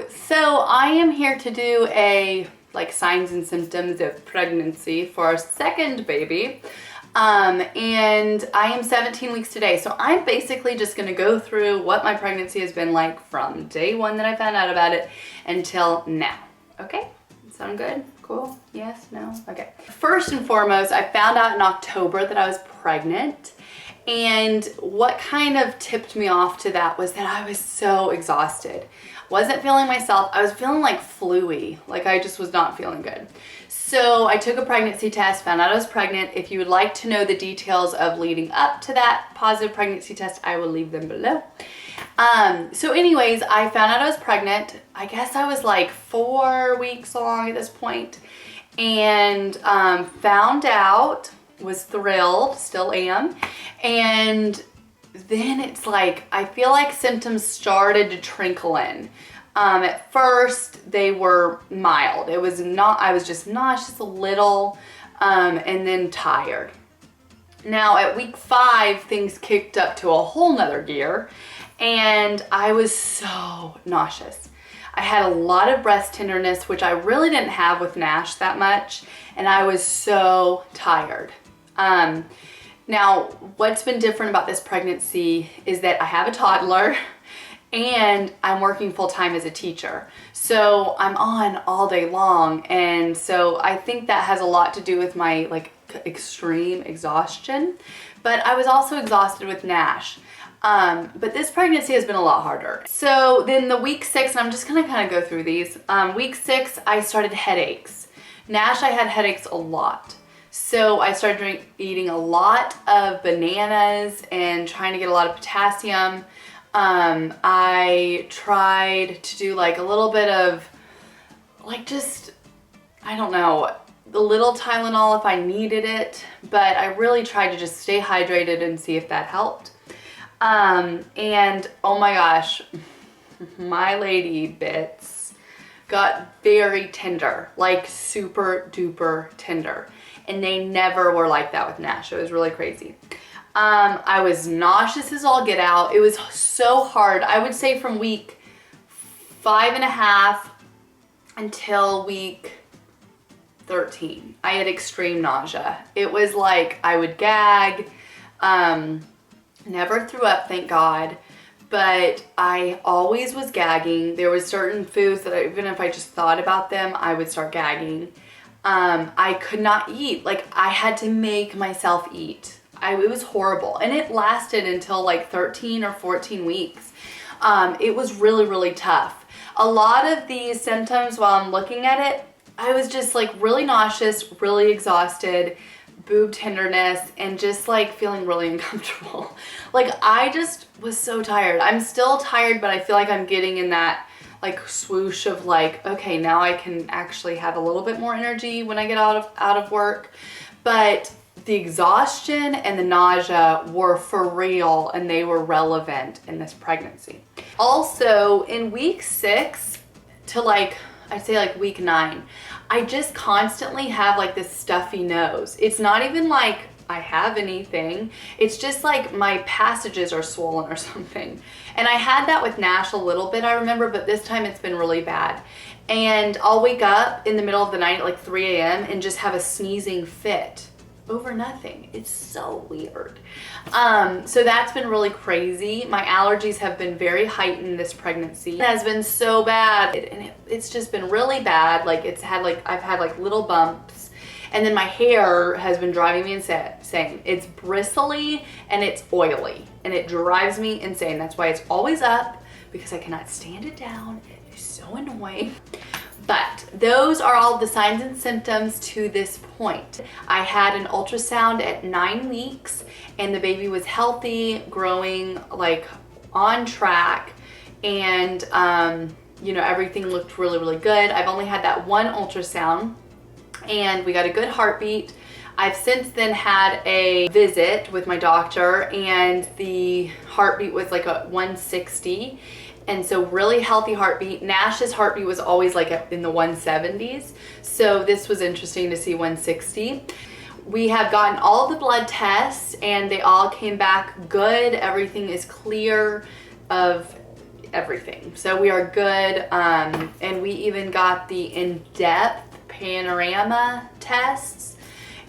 So I am here to do a signs and symptoms of pregnancy for our second baby. And I am 17 weeks today. So I'm basically just gonna go through what my pregnancy has been like from day one that I found out about it until now. Okay, sound good? Cool? Yes? No? Okay. First and foremost, I found out in October that I was pregnant. And what kind of tipped me off to that was that I was so exhausted. Wasn't feeling myself. I was feeling like flu-y, like I just was not feeling good. So I took a pregnancy test, found out I was pregnant. If you would like to know the details of leading up to that positive pregnancy test, I will leave them below. So anyways, I found out I was pregnant. I guess I was like 4 weeks along at this point, and found out, was thrilled, still am. And then it's like, I feel like symptoms started to trickle in. At first they were mild. It was not, I was just nauseous a little, and then tired. Now at week 5, things kicked up to a whole nother gear, and I was so nauseous. I had a lot of breast tenderness, which I really didn't have with Nash that much, and I was so tired. Now, what's been different about this pregnancy is that I have a toddler and I'm working full-time as a teacher. So I'm on all day long, and so I think that has a lot to do with my extreme exhaustion. But I was also exhausted with Nash. But this pregnancy has been a lot harder. So then the week 6, and I'm just gonna kind of go through these. Week 6, I started headaches. Nash, I had headaches a lot. So I started eating a lot of bananas and trying to get a lot of potassium. I tried to do a little bit of I don't know, a little Tylenol if I needed it, but I really tried to just stay hydrated and see if that helped. And oh my gosh, my lady bits got very tender, like super duper tender. And they never were like that with Nash. It was really crazy. I was nauseous as all get out. It was so hard. I would say from week 5.5 until week 13, I had extreme nausea. It was like I would gag. Never threw up, thank God. But I always was gagging. There was certain foods that even if I just thought about them, I would start gagging. I could not eat. I had to make myself eat. It was horrible. And it lasted until 13 or 14 weeks. It was really, really tough. A lot of these symptoms while I'm looking at it, I was just really nauseous, really exhausted, boob tenderness, and just feeling really uncomfortable. I just was so tired. I'm still tired, but I feel like I'm getting in that swoosh of okay, now I can actually have a little bit more energy when I get out of work. But the exhaustion and the nausea were for real, and they were relevant in this pregnancy. Also, in week 6 to I'd say week 9, I just constantly have this stuffy nose. It's not even I have anything. It's just my passages are swollen or something. And I had that with Nash a little bit, I remember, but this time it's been really bad. And I'll wake up in the middle of the night at 3 a.m. and just have a sneezing fit over nothing. It's so weird. So that's been really crazy. My allergies have been very heightened this pregnancy. It has been so bad. It's just been really bad. I've had little bumps. And then my hair has been driving me insane. It's bristly and it's oily, and it drives me insane. That's why it's always up, because I cannot stand it down. It's so annoying. But those are all the signs and symptoms to this point. I had an ultrasound at 9 weeks, and the baby was healthy, growing on track, and everything looked really, really good. I've only had that one ultrasound, and we got a good heartbeat. I've since then had a visit with my doctor, and the heartbeat was a 160. And so really healthy heartbeat. Nash's heartbeat was always in the 170s. So this was interesting to see 160. We have gotten all the blood tests, and they all came back good. Everything is clear of everything. So we are good. And we even got the in-depth panorama tests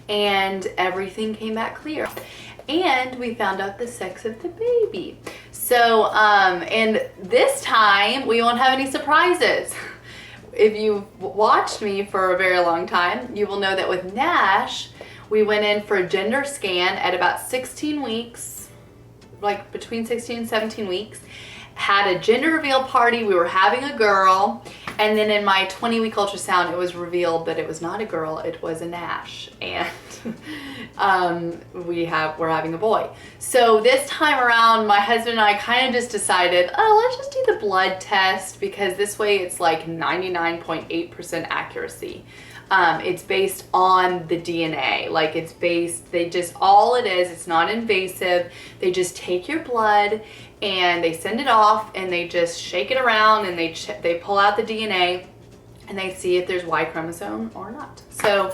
and everything came back clear. And we found out the sex of the baby. So, and this time we won't have any surprises. If you've watched me for a very long time, you will know that with Nash, we went in for a gender scan at about 16 weeks, like between 16 and 17 weeks, had a gender reveal party, we were having a girl, and then in my 20-week ultrasound, it was revealed that it was not a girl, it was a Nash, and we're having a boy. So this time around, my husband and I kind of just decided, oh, let's just do the blood test, because this way it's like 99.8% accuracy. It's based on the DNA, like it's based, all it is, it's not invasive. They just take your blood and they send it off and they just shake it around and they pull out the DNA and they see if there's Y chromosome or not. So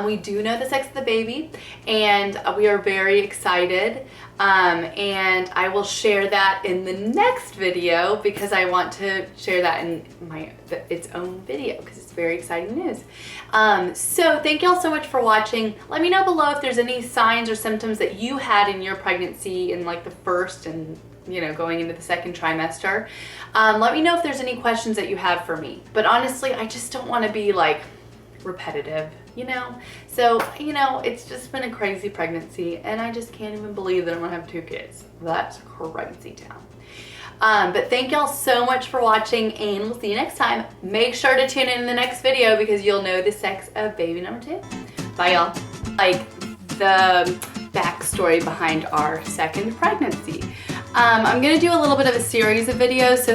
we do know the sex of the baby and we are very excited. And I will share that in the next video because I want to share that in its own video because it's very exciting news. So thank you all so much for watching. Let me know below if there's any signs or symptoms that you had in your pregnancy in like the first and going into the second trimester. Let me know if there's any questions that you have for me. But honestly, I just don't want to be like repetitive, So, it's just been a crazy pregnancy and I just can't even believe that I'm gonna have 2 kids. That's crazy town. But thank y'all so much for watching and we'll see you next time. Make sure to tune in the next video because you'll know the sex of baby number 2. Bye y'all. Like the backstory behind our second pregnancy. I'm gonna do a little bit of a series of videos so that